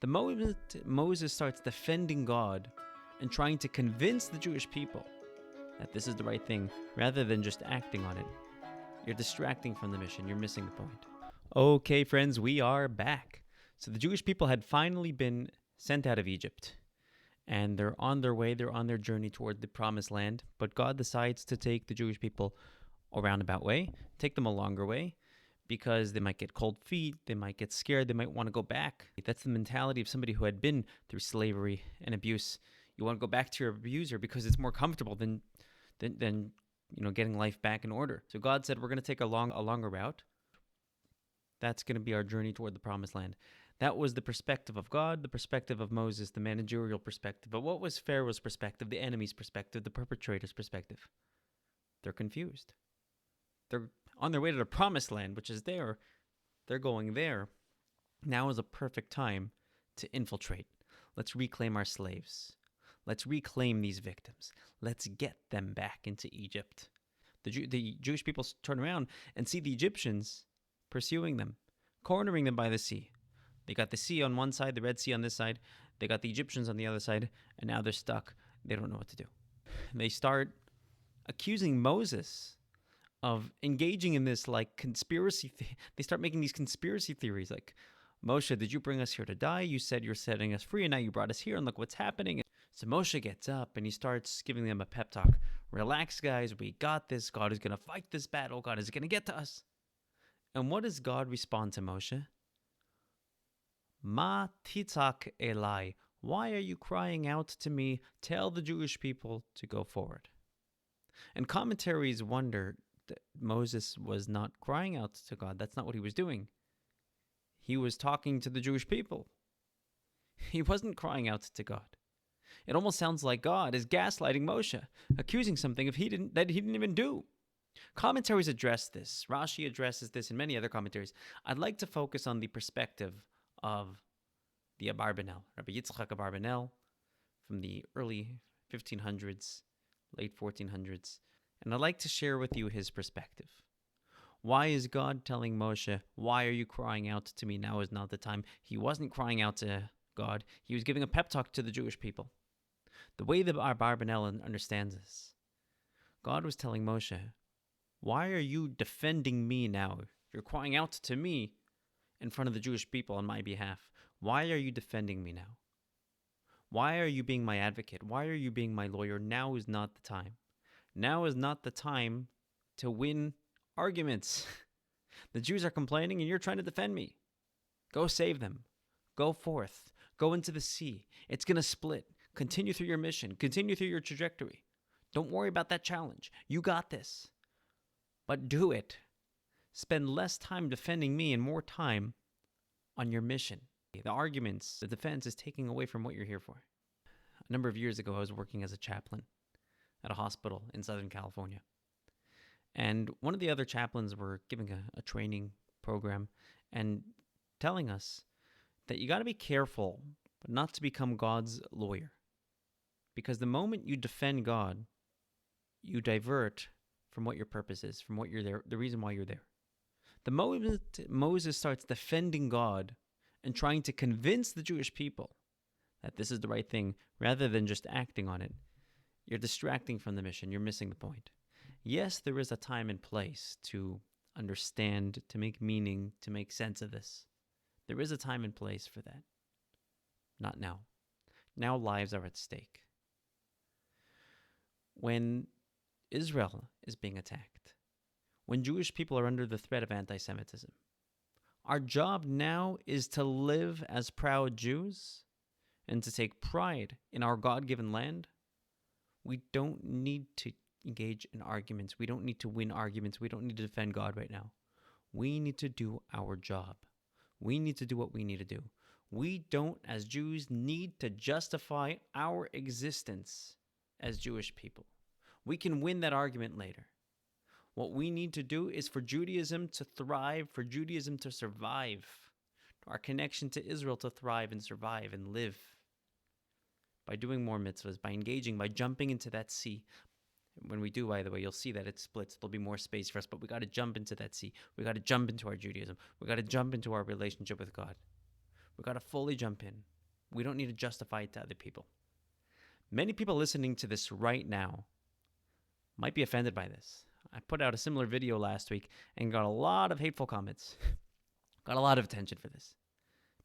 The moment Moses starts defending God and trying to convince the Jewish people that this is the right thing, rather than just acting on it, you're distracting from the mission. You're missing the point. Okay, friends, we are back. So the Jewish people had finally been sent out of Egypt, and they're on their way. They're on their journey toward the promised land. But God decides to take the Jewish people a roundabout way, take them a longer way, because they might get cold feet, they might get scared, they might want to go back. That's the mentality of somebody who had been through slavery and abuse. You want to go back to your abuser because it's more comfortable than getting life back in order. So God said, we're going to take a longer route. That's going to be our journey toward the promised land. That was the perspective of God, the perspective of Moses, the managerial perspective. But what was Pharaoh's perspective, the enemy's perspective, the perpetrator's perspective? They're confused. They're on their way to the promised land, which is there. They're going there. Now is a perfect time to infiltrate. Let's reclaim our slaves. Let's reclaim these victims. Let's get them back into Egypt. The Jewish people turn around and see the Egyptians pursuing them, cornering them by the sea. They got the sea on one side, the Red Sea on this side. They got the Egyptians on the other side, and now they're stuck. They don't know what to do. They start accusing Moses of engaging in this conspiracy. They start making these conspiracy theories like, Moshe, did you bring us here to die? You said you're setting us free, and now you brought us here, and look what's happening. So Moshe gets up, and he starts giving them a pep talk. Relax, guys. We got this. God is going to fight this battle. God is going to get to us. And what does God respond to Moshe? Ma titzak elai. Why are you crying out to me? Tell the Jewish people to go forward. And commentaries wonder that Moses was not crying out to God. That's not what he was doing. He was talking to the Jewish people. He wasn't crying out to God. It almost sounds like God is gaslighting Moshe, accusing something that he didn't even do. Commentaries address this. Rashi addresses this, and many other commentaries. I'd like to focus on the perspective of the Abarbanel, Rabbi Yitzchak Abarbanel, from the early 1500s, late 1400s, and I'd like to share with you his perspective. Why is God telling Moshe, why are you crying out to me? Now is not the time. He wasn't crying out to God. He was giving a pep talk to the Jewish people. The way that Abarbanel understands this, God was telling Moshe, why are you defending me now? You're crying out to me in front of the Jewish people on my behalf. Why are you defending me now? Why are you being my advocate? Why are you being my lawyer? Now is not the time. Now is not the time to win arguments. The Jews are complaining and you're trying to defend me. Go save them. Go forth. Go into the sea. It's going to split. Continue through your mission. Continue through your trajectory. Don't worry about that challenge. You got this. But do it. Spend less time defending me and more time on your mission. The arguments, the defense is taking away from what you're here for. A number of years ago, I was working as a chaplain at a hospital in Southern California. And one of the other chaplains were giving a training program and telling us that you got to be careful, but not to become God's lawyer. Because the moment you defend God, you divert from what your purpose is, from what you're there, the reason why you're there. The moment Moses starts defending God and trying to convince the Jewish people that this is the right thing, rather than just acting on it, you're distracting from the mission. You're missing the point. Yes, there is a time and place to understand, to make meaning, to make sense of this. There is a time and place for that. Not now. Now lives are at stake. When Israel is being attacked, when Jewish people are under the threat of anti-Semitism, our job now is to live as proud Jews and to take pride in our God-given land. We don't need to engage in arguments. We don't need to win arguments. We don't need to defend God right now. We need to do our job. We need to do what we need to do. We don't, as Jews, need to justify our existence as Jewish people. We can win that argument later. What we need to do is for Judaism to thrive, for Judaism to survive, our connection to Israel to thrive and survive and live. By doing more mitzvahs, by engaging, by jumping into that sea. When we do, by the way, you'll see that it splits. There'll be more space for us, but we got to jump into that sea. We got to jump into our Judaism. We got to jump into our relationship with God. We got to fully jump in. We don't need to justify it to other people. Many people listening to this right now might be offended by this. I put out a similar video last week and got a lot of hateful comments. Got a lot of attention for this.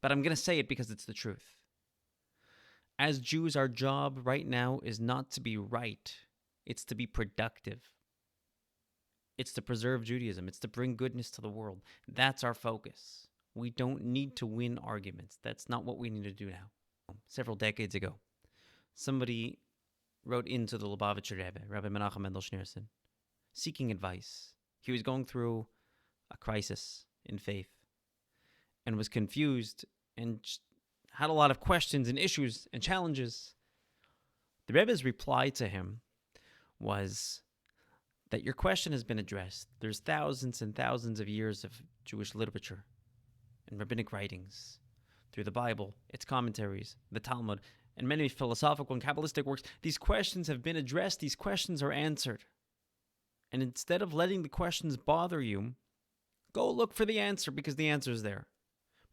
But I'm going to say it because it's the truth. As Jews, our job right now is not to be right. It's to be productive. It's to preserve Judaism. It's to bring goodness to the world. That's our focus. We don't need to win arguments. That's not what we need to do now. Several decades ago, somebody wrote into the Lubavitcher Rebbe, Rabbi Menachem Mendel Schneerson, seeking advice. He was going through a crisis in faith and was confused and had a lot of questions and issues and challenges. The Rebbe's reply to him was that your question has been addressed. There's thousands and thousands of years of Jewish literature and rabbinic writings through the Bible, its commentaries, the Talmud, and many philosophical and Kabbalistic works. These questions have been addressed. These questions are answered. And instead of letting the questions bother you, go look for the answer because the answer is there.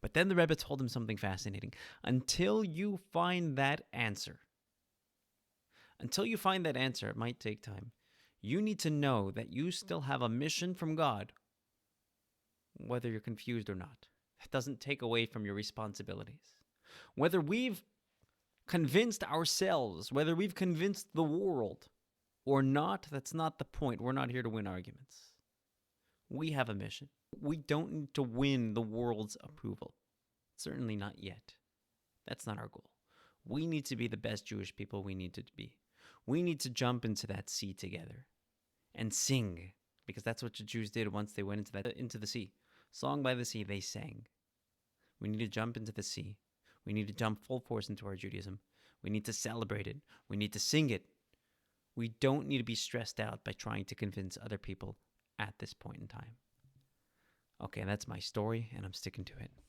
But then the Rebbe told him something fascinating. Until you find that answer, it might take time. You need to know that you still have a mission from God, whether you're confused or not. That doesn't take away from your responsibilities. Whether we've convinced ourselves, whether we've convinced the world or not, that's not the point. We're not here to win arguments. We have a mission. We don't need to win the world's approval. Certainly not yet. That's not our goal. We need to be the best Jewish people we need to be. We need to jump into that sea together and sing, because that's what the Jews did once they went into the sea. Song by the sea, they sang. We need to jump into the sea. We need to jump full force into our Judaism. We need to celebrate it. We need to sing it. We don't need to be stressed out by trying to convince other people at this point in time. Okay, that's my story, and I'm sticking to it.